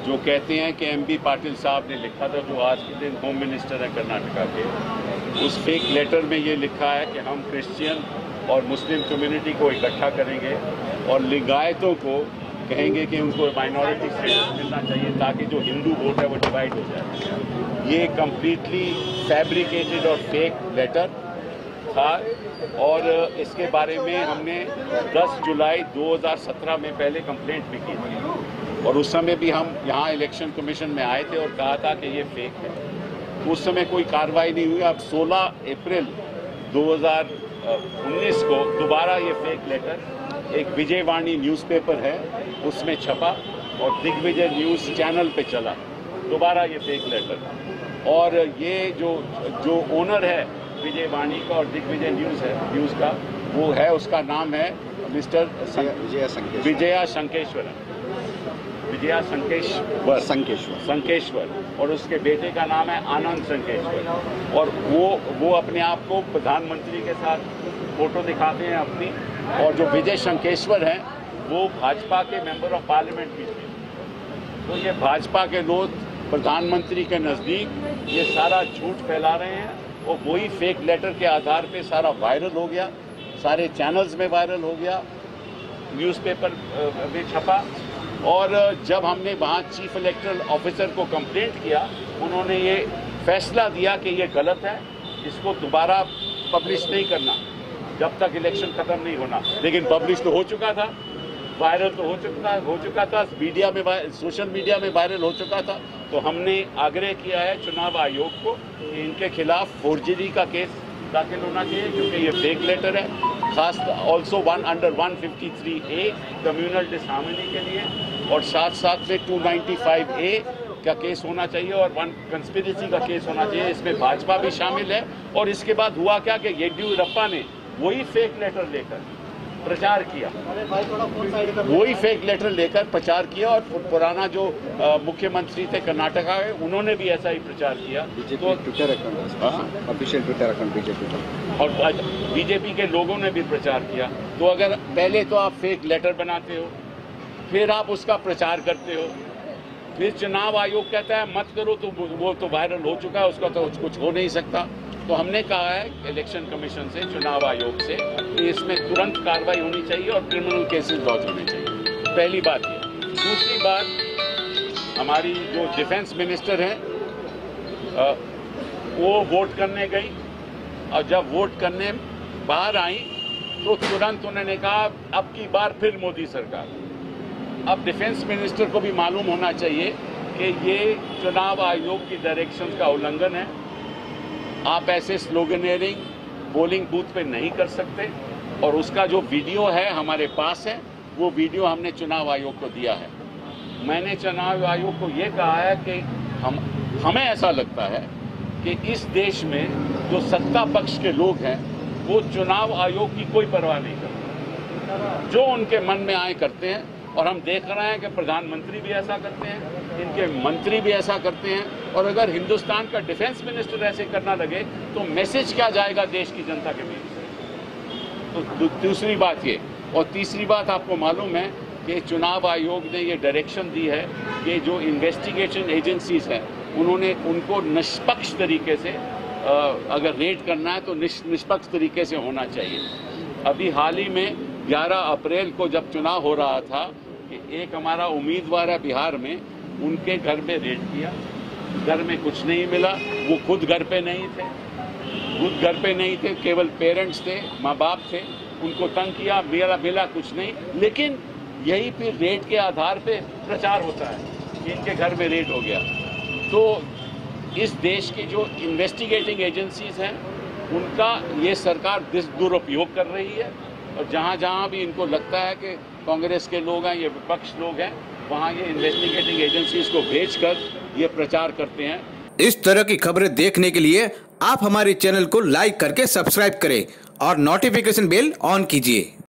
जो कहते हैं कि एमबी पाटिल साहब ने लिखा था, जो आज के दिन होम मिनिस्टर हैं कर्नाटका के, उस फेक लेटर में ये लिखा है कि हम क्रिश्चियन और मुस्लिम कम्युनिटी को इकट्ठा करेंगे और लिंगायतों को कहेंगे कि उनको माइनॉरिटी स्टेटस मिलना चाहिए ताकि जो हिंदू वोट है वो डिवाइड हो जाए। ये कम्प्लीटली फैब्रिकेटेड और फेक लेटर था और इसके बारे में हमने 10 जुलाई 2017 में पहले कंप्लेंट भी की थी और उस समय भी हम यहाँ इलेक्शन कमीशन में आए थे और कहा था कि ये फेक है। उस समय कोई कार्रवाई नहीं हुई। अब 16 अप्रैल 2019 को दोबारा ये फेक लेटर एक विजयवाणी न्यूज़पेपर है उसमें छपा और दिग्विजय न्यूज़ चैनल पे चला, दोबारा ये फेक लेटर। और ये जो ओनर है विजयवाणी का और दिग्विजय न्यूज़ का, वो है, उसका नाम है मिस्टर विजया संकेश्वर और उसके बेटे का नाम है आनंद संकेश्वर। और वो अपने आप को प्रधानमंत्री के साथ फोटो दिखाते हैं अपनी, और जो विजय शंकेश्वर हैं वो भाजपा के मेंबर ऑफ पार्लियामेंट भी थे। तो ये भाजपा के लोग प्रधानमंत्री के नज़दीक ये सारा झूठ फैला रहे हैं और वही फेक लेटर के आधार पे सारा वायरल हो गया, सारे चैनल्स में वायरल हो गया, न्यूज़पेपर में छपा। और जब हमने वहाँ चीफ इलेक्टोरल ऑफिसर को कंप्लेंट किया, उन्होंने ये फैसला दिया कि ये गलत है, इसको दोबारा पब्लिश नहीं करना जब तक इलेक्शन खत्म नहीं होना। लेकिन पब्लिश तो हो चुका था, वायरल तो हो चुका था, मीडिया में, सोशल मीडिया में वायरल हो चुका था। तो हमने आग्रह किया है चुनाव आयोग को कि इनके खिलाफ फोर्जरी का केस दाखिल होना चाहिए क्योंकि ये फेक लेटर है, खास also under 153A communal disharmony के लिए, और साथ में 295A का केस होना चाहिए और 1 कंस्पिरेसी का केस होना चाहिए। इसमें भाजपा भी शामिल है। और इसके बाद हुआ क्या कि येडियूरप्पा ने वही फेक लेटर लेकर प्रचार किया, और पुराना जो मुख्यमंत्री थे कर्नाटका के, उन्होंने भी ऐसा ही प्रचार किया। तो Twitter account, official Twitter account BJP और बीजेपी के लोगों ने भी प्रचार किया। तो अगर पहले तो आप फेक लेटर बनाते हो, फिर आप उसका प्रचार करते हो, फिर चुनाव आयोग कहता है मत करो, तो वो तो वायरल हो चुका है, उसका तो कुछ हो नहीं सकता। तो हमने कहा है इलेक्शन कमीशन से, चुनाव आयोग से, कि इसमें तुरंत कार्रवाई होनी चाहिए और क्रिमिनल केसेस लॉन्च होने चाहिए। पहली बात ये। दूसरी बात, हमारी जो डिफेंस मिनिस्टर हैं वो वोट करने गई और जब वोट करने बाहर आई तो तुरंत उन्होंने कहा अब की बार फिर मोदी सरकार। अब डिफेंस मिनिस्टर को भी मालूम होना चाहिए कि ये चुनाव आयोग की डायरेक्शन का उल्लंघन है। आप ऐसे स्लोगनेरिंग पोलिंग बूथ पे नहीं कर सकते। और उसका जो वीडियो है हमारे पास है, वो वीडियो हमने चुनाव आयोग को दिया है। मैंने चुनाव आयोग को ये कहा है कि हमें ऐसा लगता है कि इस देश में जो सत्ता पक्ष के लोग हैं वो चुनाव आयोग की कोई परवाह नहीं करते, जो उनके मन में आए करते हैं। और हम देख रहे हैं कि प्रधानमंत्री भी ऐसा करते हैं, इनके मंत्री भी ऐसा करते हैं। और अगर हिंदुस्तान का डिफेंस मिनिस्टर ऐसे करना लगे तो मैसेज क्या जाएगा देश की जनता के बीच? तो दूसरी बात ये। और तीसरी बात, आपको मालूम है कि चुनाव आयोग ने ये डायरेक्शन दी है कि जो इन्वेस्टिगेशन एजेंसीज हैं उन्होंने उनको निष्पक्ष तरीके से अगर रेड करना है तो निष्पक्ष तरीके से होना चाहिए। अभी हाल ही में 11 अप्रैल को जब चुनाव हो रहा था कि एक हमारा उम्मीदवार है बिहार में, उनके घर में रेड किया, घर में कुछ नहीं मिला, वो खुद घर पे नहीं थे, केवल पेरेंट्स थे, माँ बाप थे, उनको तंग किया, मिला कुछ नहीं। लेकिन यही फिर रेड के आधार पे प्रचार होता है कि इनके घर में रेड हो गया। तो इस देश की जो इन्वेस्टिगेटिंग एजेंसीज हैं उनका ये सरकार दुरुपयोग कर रही है। और जहाँ भी इनको लगता है कि कांग्रेस के लोग हैं, ये विपक्ष लोग हैं, वहाँ ये इन्वेस्टिगेटिंग एजेंसीज को भेजकर ये प्रचार करते हैं। इस तरह की खबरें देखने के लिए आप हमारे चैनल को लाइक करके सब्सक्राइब करें और नोटिफिकेशन बेल ऑन कीजिए।